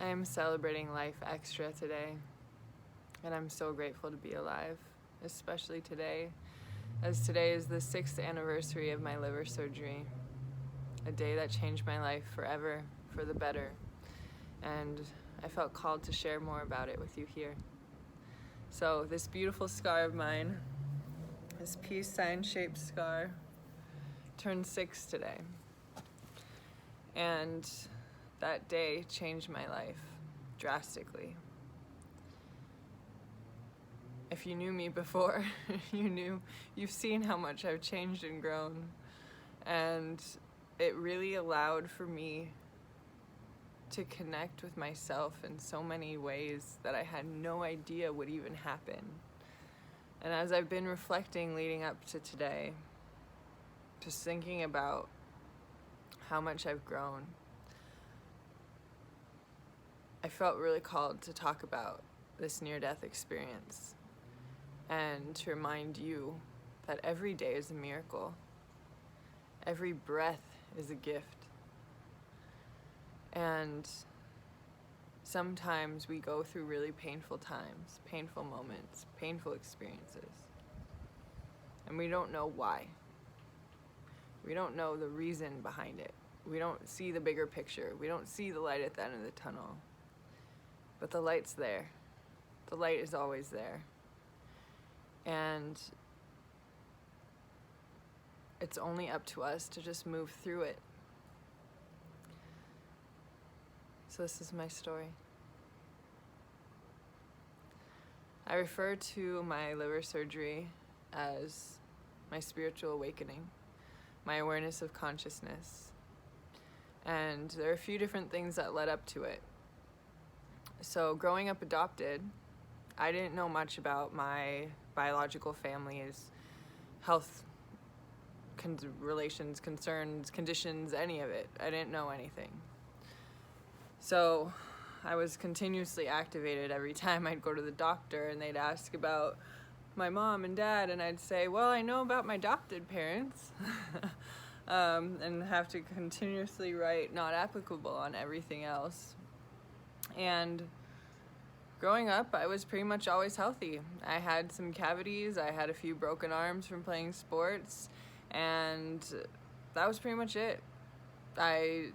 I am celebrating life extra today, and I'm so grateful to be alive, especially today, as today is the 6th anniversary of my liver surgery, a day that changed my life forever for the better, and I felt called to share more about it with you here. So this beautiful scar of mine, this peace sign shaped scar, turned 6 today, and that day changed my life drastically. If you knew me before, you've seen how much I've changed and grown, and it really allowed for me to connect with myself in so many ways that I had no idea would even happen. And as I've been reflecting leading up to today, just thinking about how much I've grown, I felt really called to talk about this near-death experience and to remind you that every day is a miracle. Every breath is a gift. And sometimes we go through really painful times, painful moments, painful experiences, and we don't know why. We don't know the reason behind it. We don't see the bigger picture. We don't see the light at the end of the tunnel. But the light's there. The light is always there. And it's only up to us to just move through it. So this is my story. I refer to my liver surgery as my spiritual awakening, my awareness of consciousness. And there are a few different things that led up to it. So growing up adopted, I didn't know much about my biological family's health relations, concerns, conditions, any of it. I didn't know anything. So I was continuously activated every time I'd go to the doctor and they'd ask about my mom and dad, and I'd say, well, I know about my adopted parents. And have to continuously write not applicable on everything else. And growing up, I was pretty much always healthy. I had some cavities, I had a few broken arms from playing sports, and that was pretty much it. I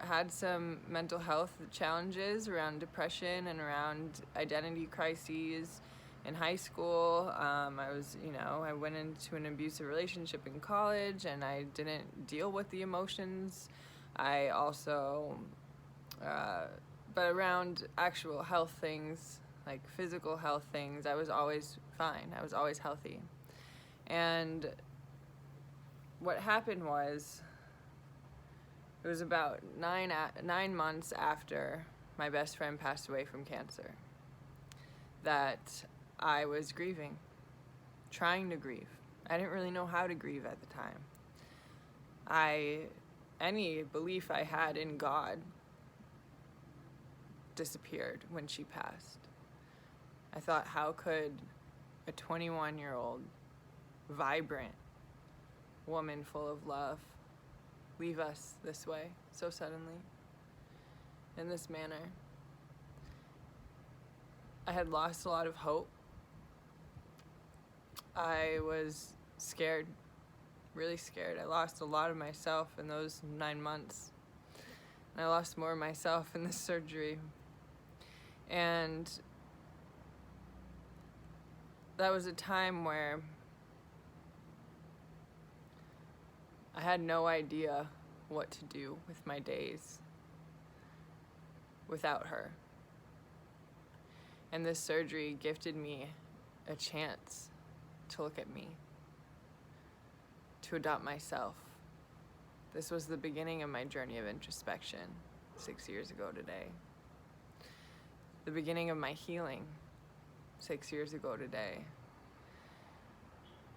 had some mental health challenges around depression and around identity crises in high school. I went into an abusive relationship in college, and I didn't deal with the emotions. I also, but around actual health things, like physical health things, I was always fine. I was always healthy. And what happened was, it was about 9 months after my best friend passed away from cancer that I was grieving, trying to grieve. I didn't really know how to grieve at the time. Any belief I had in God disappeared when she passed. I thought, how could a 21-year-old, vibrant woman full of love leave us this way, so suddenly, in this manner? I had lost a lot of hope. I was scared, really scared. I lost a lot of myself in those 9 months. And I lost more of myself in this surgery. And that was a time where I had no idea what to do with my days without her. And this surgery gifted me a chance to look at me, to adopt myself. This was the beginning of my journey of introspection 6 years ago today. The beginning of my healing 6 years ago today.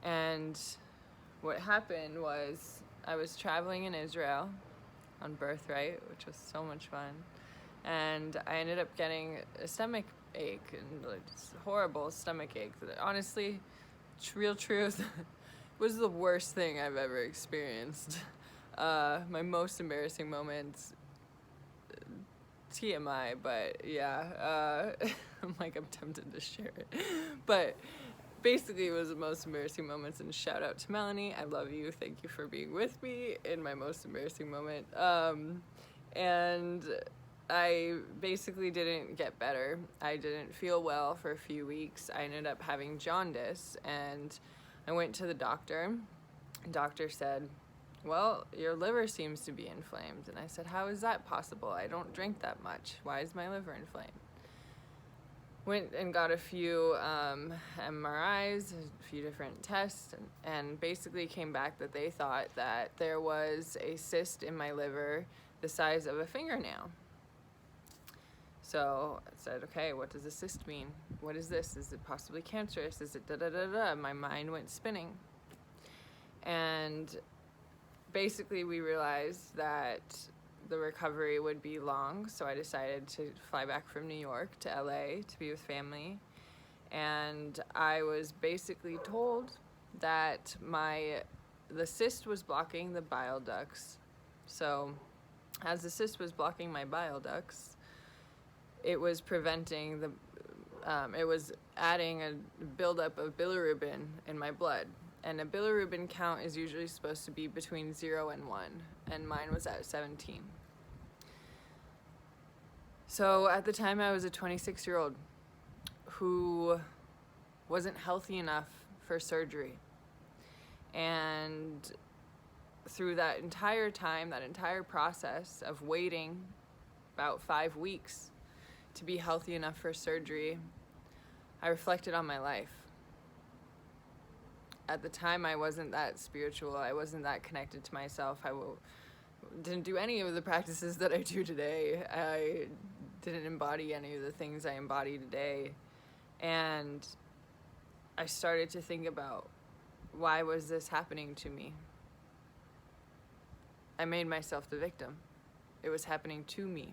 And what happened was, I was traveling in Israel on Birthright, which was so much fun, and I ended up getting a stomach ache, and it's horrible stomach ache. Honestly, real truth, was the worst thing I've ever experienced. My most embarrassing moments TMI, but yeah, I'm tempted to share it. But basically, it was the most embarrassing moments, and shout out to Melanie. I love you. Thank you for being with me in my most embarrassing moment. And I basically didn't get better. I didn't feel well for a few weeks. I ended up having jaundice, and I went to the doctor. The doctor said, well, your liver seems to be inflamed. And I said, how is that possible? I don't drink that much. Why is my liver inflamed? Went and got a few MRIs, a few different tests, and basically came back that they thought that there was a cyst in my liver the size of a fingernail. So I said, okay, what does a cyst mean? What is this? Is it possibly cancerous? Is it da-da-da-da? My mind went spinning. And basically we realized that the recovery would be long, so I decided to fly back from New York to LA to be with family. And I was basically told that the cyst was blocking the bile ducts. So as the cyst was blocking my bile ducts, it was preventing it was adding a buildup of bilirubin in my blood. And a bilirubin count is usually supposed to be between 0 and 1, and mine was at 17. So at the time, I was a 26-year-old who wasn't healthy enough for surgery. And through that entire time, that entire process of waiting about 5 weeks to be healthy enough for surgery, I reflected on my life. At the time, I wasn't that spiritual. I wasn't that connected to myself. Didn't do any of the practices that I do today. I didn't embody any of the things I embody today. And I started to think about, why was this happening to me? I made myself the victim. It was happening to me.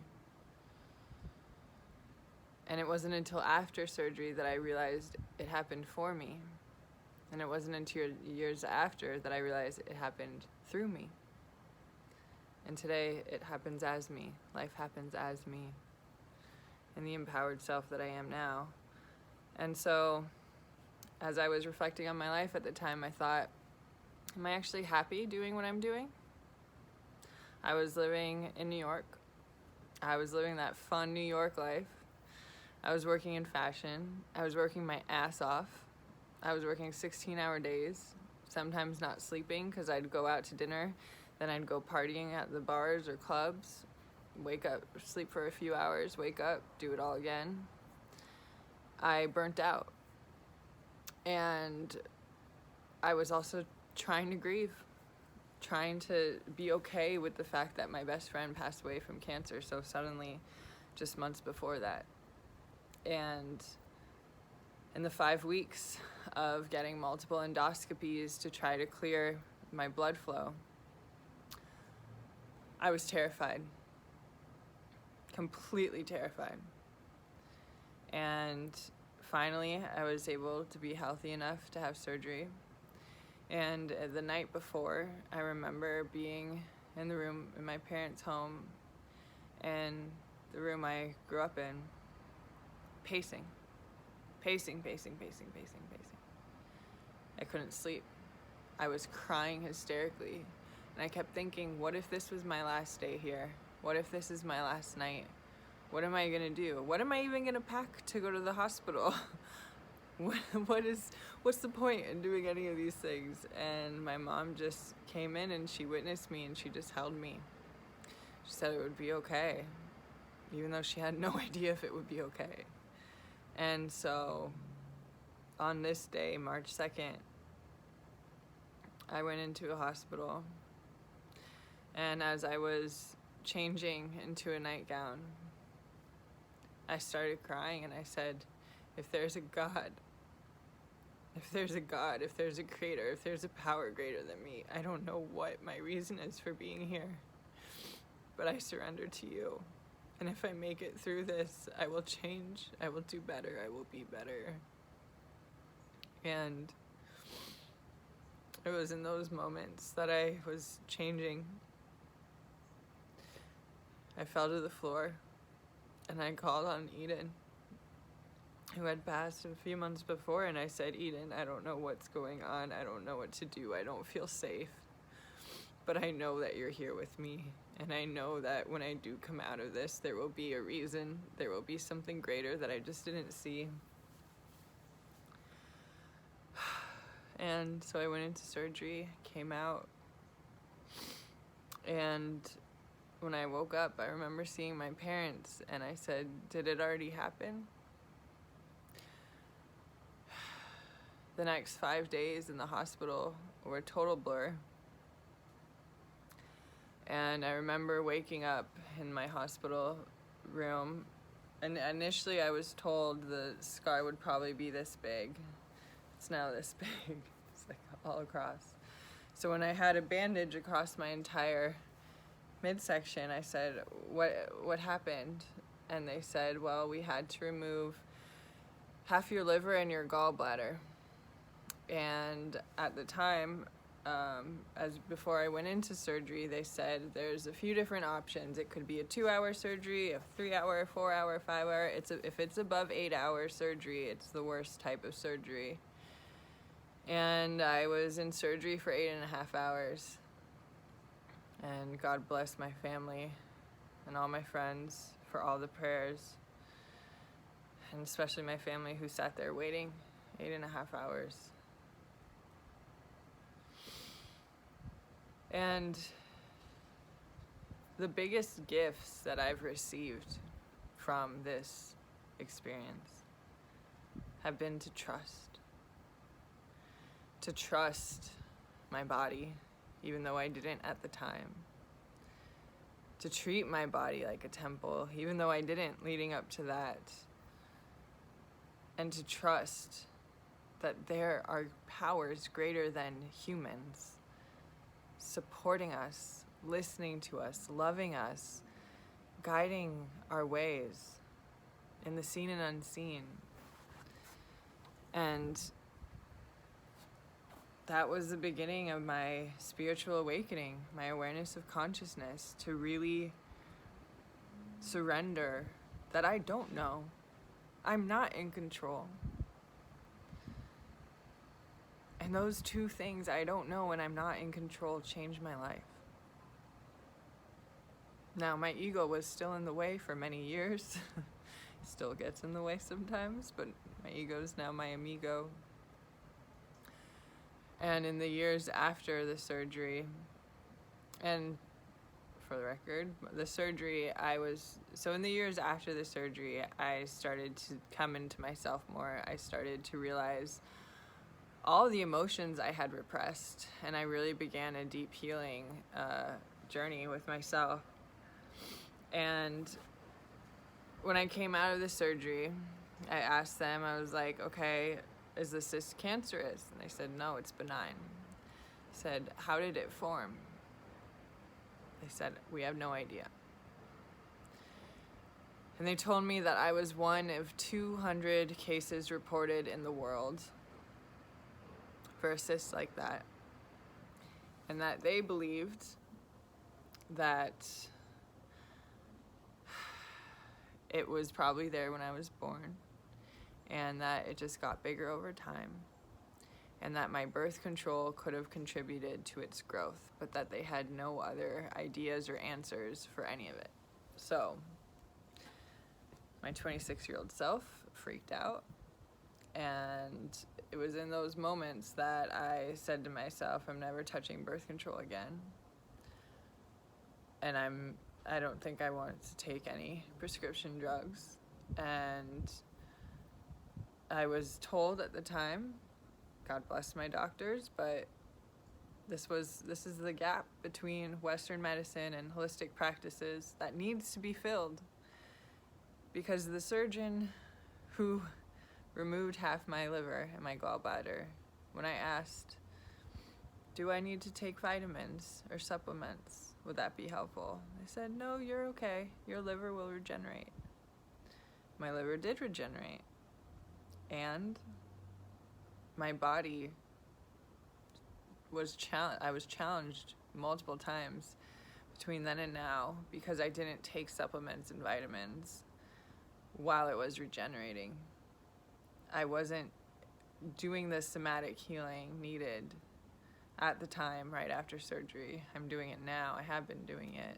And it wasn't until after surgery that I realized it happened for me. And it wasn't until years after that I realized it happened through me. And today, it happens as me. Life happens as me. And the empowered self that I am now. And so, as I was reflecting on my life at the time, I thought, am I actually happy doing what I'm doing? I was living in New York. I was living that fun New York life. I was working in fashion. I was working my ass off. I was working 16-hour days, sometimes not sleeping because I'd go out to dinner, then I'd go partying at the bars or clubs, wake up, sleep for a few hours, wake up, do it all again. I burnt out. And I was also trying to grieve, trying to be okay with the fact that my best friend passed away from cancer so suddenly, just months before that. And in the 5 weeks of getting multiple endoscopies to try to clear my blood flow, I was terrified, completely terrified. And finally, I was able to be healthy enough to have surgery. And the night before, I remember being in the room in my parents' home, and the room I grew up in, pacing. I couldn't sleep. I was crying hysterically. And I kept thinking, what if this was my last day here? What if this is my last night? What am I gonna do? What am I even gonna pack to go to the hospital? What's the point in doing any of these things? And my mom just came in and she witnessed me and she just held me. She said it would be okay, even though she had no idea if it would be okay. And so on this day, March 2nd, I went into a hospital, and as I was changing into a nightgown, I started crying and I said, if there's a God, if there's a creator, if there's a power greater than me, I don't know what my reason is for being here, but I surrender to you. And if I make it through this, I will change, I will do better, I will be better. And it was in those moments that I was changing. I fell to the floor And I called on Eden, who had passed a few months before, and I said, Eden, I don't know what's going on. I don't know what to do. I don't feel safe. But I know that you're here with me. And I know that when I do come out of this, there will be a reason. There will be something greater that I just didn't see. And so I went into surgery, came out. And when I woke up, I remember seeing my parents, and I said, did it already happen? The next 5 days in the hospital were a total blur. And I remember waking up in my hospital room, and initially I was told the scar would probably be this big. It's now this big. It's like all across. So when I had a bandage across my entire midsection, I said, what happened? And they said, well, we had to remove half your liver and your gallbladder. And at the time, as before I went into surgery, they said there's a few different options. It could be a 2-hour surgery, a 3-hour, 4-hour, 5-hour. If it's above 8-hour surgery, it's the worst type of surgery. And I was in surgery for 8.5 hours. And God bless my family and all my friends for all the prayers. And especially my family who sat there waiting 8.5 hours. And the biggest gifts that I've received from this experience have been to trust. To trust my body, even though I didn't at the time. To treat my body like a temple, even though I didn't leading up to that. And to trust that there are powers greater than humans, supporting us, listening to us, loving us, guiding our ways in the seen and unseen. And that was the beginning of my spiritual awakening, my awareness of consciousness, to really surrender that I don't know. I'm not in control. And those two things, I don't know and I'm not in control, changed my life. Now, my ego was still in the way for many years. Still gets in the way sometimes, but my ego is now my amigo. And in the years after the surgery, and for the record, the surgery, in the years after the surgery, I started to come into myself more. I started to realize all the emotions I had repressed, and I really began a deep healing journey with myself. And when I came out of the surgery, I asked them, I was like, okay, is the cyst cancerous? And they said, no, it's benign. I said, how did it form? They said, we have no idea. And they told me that I was one of 200 cases reported in the world for a cyst like that. And that they believed that it was probably there when I was born, and that it just got bigger over time, and that my birth control could have contributed to its growth, but that they had no other ideas or answers for any of it. So my 26-year-old self freaked out, and it was in those moments that I said to myself, I'm never touching birth control again. And I don't think I want to take any prescription drugs. And I was told at the time, God bless my doctors, but this is the gap between Western medicine and holistic practices that needs to be filled. Because the surgeon who removed half my liver and my gallbladder, when I asked, do I need to take vitamins or supplements? Would that be helpful? They said, no, you're okay. Your liver will regenerate. My liver did regenerate. And my body I was challenged multiple times between then and now because I didn't take supplements and vitamins. while it was regenerating. I wasn't doing the somatic healing needed at the time right after surgery. I'm doing it now. I have been doing it.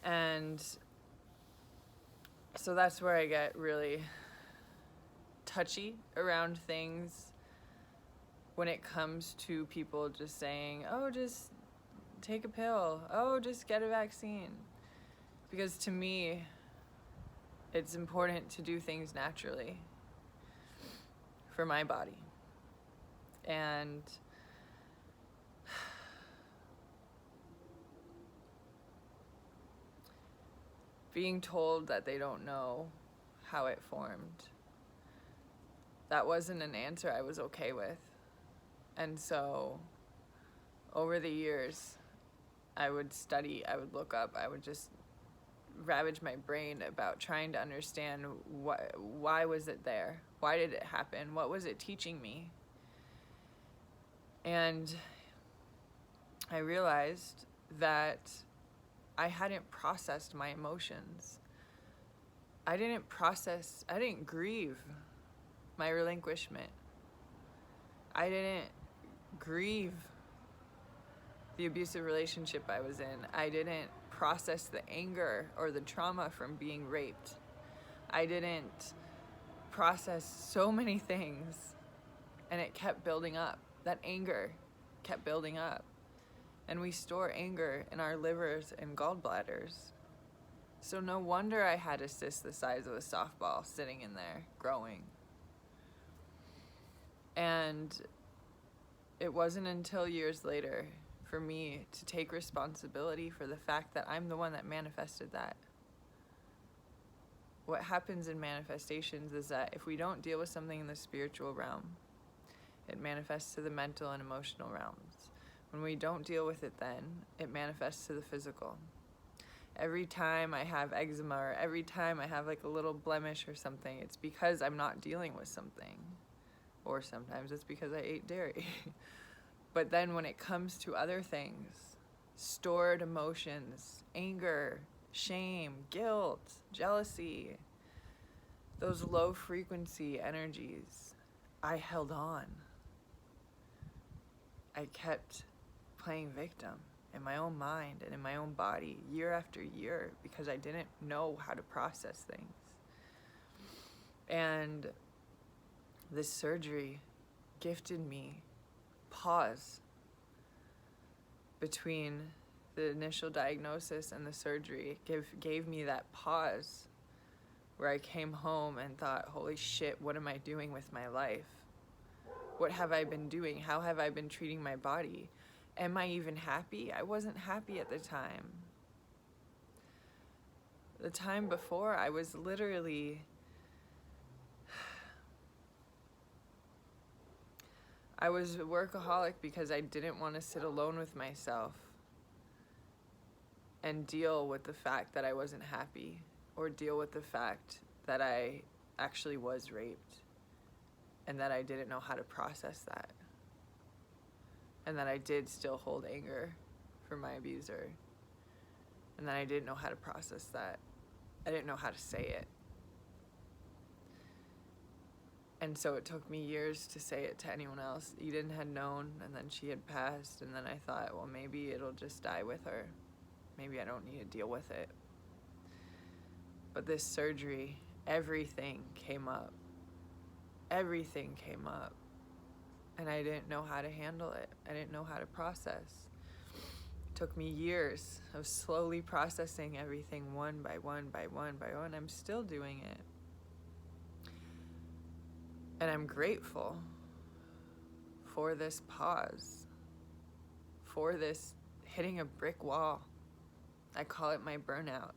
And so that's where I get really touchy around things when it comes to people just saying, oh, just take a pill. Oh, just get a vaccine. Because to me, it's important to do things naturally for my body. And being told that they don't know how it formed, that wasn't an answer I was okay with. And so over the years, I would study, I would look up, I would just ravage my brain about trying to understand why was it there? Why did it happen? What was it teaching me? And I realized that I hadn't processed my emotions. I didn't grieve my relinquishment. I didn't grieve the abusive relationship I was in. I didn't process the anger or the trauma from being raped. I didn't process so many things, and it kept building up. That anger kept building up. And we store anger in our livers and gallbladders. So no wonder I had a cyst the size of a softball sitting in there, growing. And it wasn't until years later for me to take responsibility for the fact that I'm the one that manifested that. What happens in manifestations is that if we don't deal with something in the spiritual realm, it manifests to the mental and emotional realms. When we don't deal with it then, it manifests to the physical. Every time I have eczema or every time I have like a little blemish or something, it's because I'm not dealing with something. Or sometimes it's because I ate dairy. But then when it comes to other things, stored emotions, anger, shame, guilt, jealousy, those low frequency energies, I held on. I kept playing victim in my own mind and in my own body year after year because I didn't know how to process things. And this surgery gifted me pause between the initial diagnosis and the surgery. Gave me that pause where I came home and thought, holy shit, what am I doing with my life? What have I been doing? How have I been treating my body? Am I even happy? I wasn't happy at the time. The time before, I was literally... I was a workaholic because I didn't want to sit alone with myself and deal with the fact that I wasn't happy or deal with the fact that I actually was raped and that I didn't know how to process that and that I did still hold anger for my abuser and that I didn't know how to process that. I didn't know how to say it. And so it took me years to say it to anyone else. Eden had known, and then she had passed, and then I thought, well, maybe it'll just die with her. Maybe I don't need to deal with it. But this surgery, everything came up. Everything came up. And I didn't know how to handle it. I didn't know how to process. It took me years of slowly processing everything one by one by one by one. I'm still doing it. And I'm grateful for this pause, for this hitting a brick wall. I call it my burnout.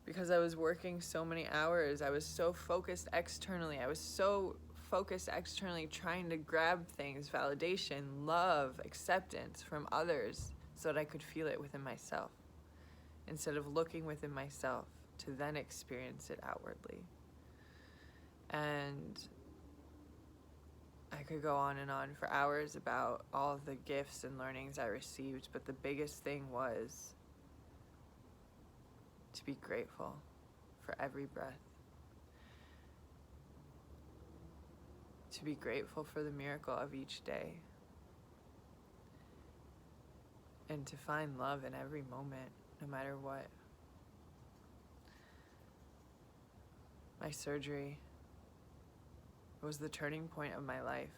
Because I was working so many hours, I was so focused externally. I was so focused externally trying to grab things, validation, love, acceptance from others so that I could feel it within myself. Instead of looking within myself to then experience it outwardly. And I could go on and on for hours about all of the gifts and learnings I received, but the biggest thing was to be grateful for every breath, to be grateful for the miracle of each day, and to find love in every moment, no matter what. My surgery was the turning point of my life.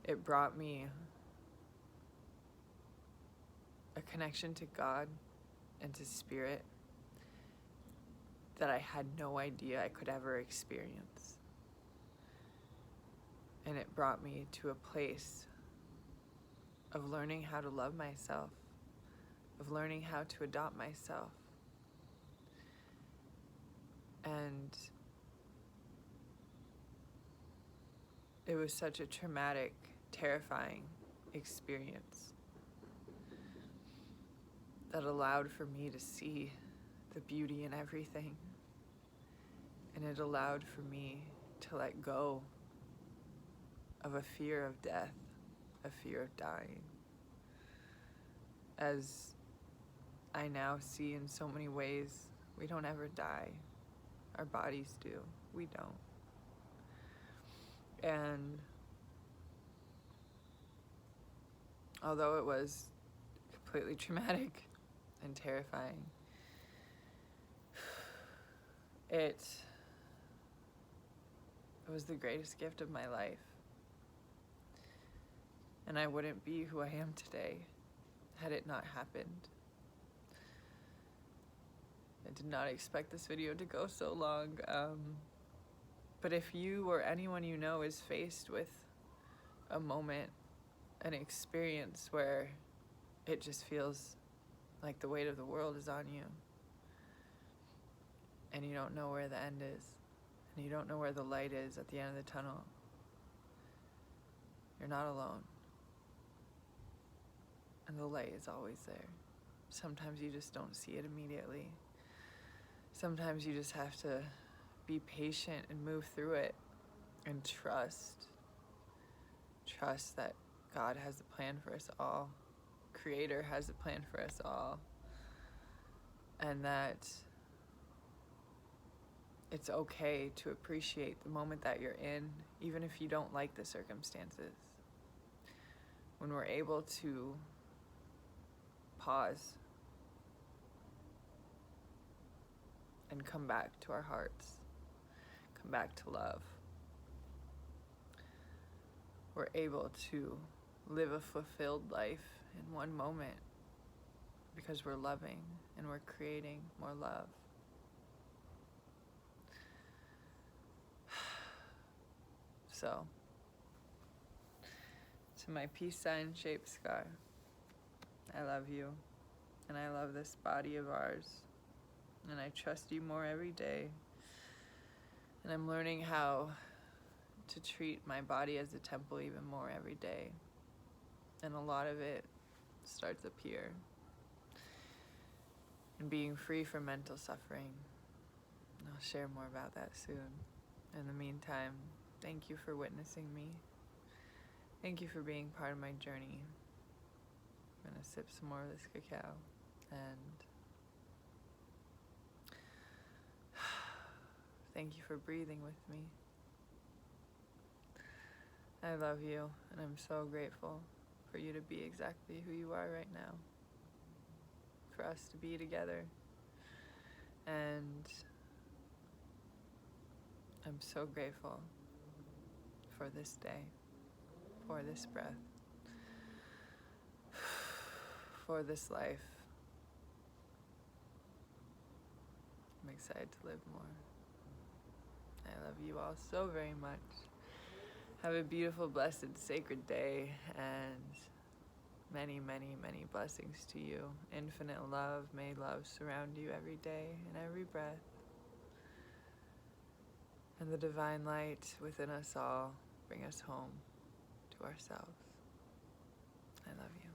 It brought me a connection to God and to Spirit that I had no idea I could ever experience. And it brought me to a place of learning how to love myself, of learning how to adopt myself. And it was such a traumatic, terrifying experience that allowed for me to see the beauty in everything. And it allowed for me to let go of a fear of death, a fear of dying. As I now see in so many ways, we don't ever die. Our bodies do. We don't. And although it was completely traumatic and terrifying, it was the greatest gift of my life. And I wouldn't be who I am today had it not happened. I did not expect this video to go so long. But if you or anyone you know is faced with a moment, an experience where it just feels like the weight of the world is on you, and you don't know where the end is, and you don't know where the light is at the end of the tunnel, you're not alone. And the light is always there. Sometimes you just don't see it immediately. Sometimes you just have to be patient and move through it and trust that God has a plan for us all. Creator has a plan for us all. And that it's okay to appreciate the moment that you're in, even if you don't like the circumstances. When we're able to pause and come back to our hearts, come back to love, we're able to live a fulfilled life in one moment because we're loving and we're creating more love. So, to my peace sign shaped scar, I love you, and I love this body of ours, and I trust you more every day, and I'm learning how to treat my body as a temple even more every day, and a lot of it starts up here, and being free from mental suffering. And I'll share more about that soon. In the meantime, thank you for witnessing me. Thank you for being part of my journey. I'm gonna sip some more of this cacao, and thank you for breathing with me. I love you, and I'm so grateful for you to be exactly who you are right now, for us to be together, and I'm so grateful for this day, for this breath, for this life. I'm excited to live more. I love you all so very much. Have a beautiful, blessed, sacred day, and many, many, many blessings to you. Infinite love. May love surround you every day and every breath. And the divine light within us all bring us home to ourselves. I love you.